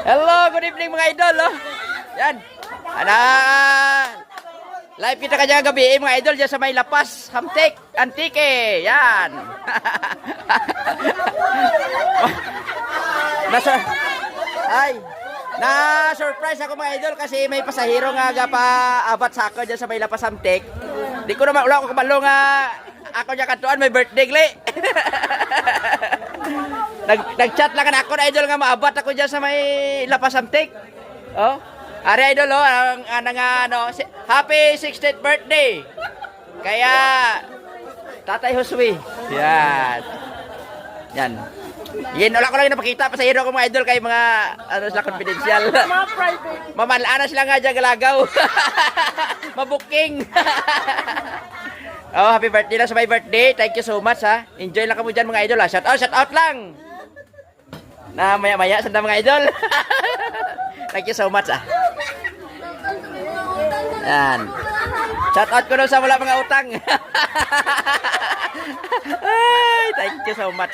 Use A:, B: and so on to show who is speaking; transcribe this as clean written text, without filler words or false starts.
A: Hello, good evening mga idol. Oh. Yan. Live kita kanya gabi mga idol dyan sa may Lapas, Hamtik, Antique. Yan. Na-surprise ako mga idol kasi may pasahero nga pa abat sa ako dyan sa may Lapas, Hamtik. Di ko naman, wala ko kabalo nga ako dyan katuan, may birthday gli. Nag-chat lang na ako na idol nga maabat ako dyan sa may Lapas, Hamtik. Oh, ari idol oh, ang ano, happy 60th birthday. Kaya Tatay Josue. Yan. Yan. Yan, wala ko lang napakita pa sa hero ko mga idol kay mga ano sila confidential. Mga private. Mamalana sila nga dyan galagaw. Mabuking. Oh, happy birthday lang sa my birthday. Thank you so much ha. Enjoy lang kamo dyan mga idol ha. Shout out lang. Na maya-maya sanda mga idol. Thank you so much ah. Yan. Shout out ko sa wala mga utang. Ay, thank you so much.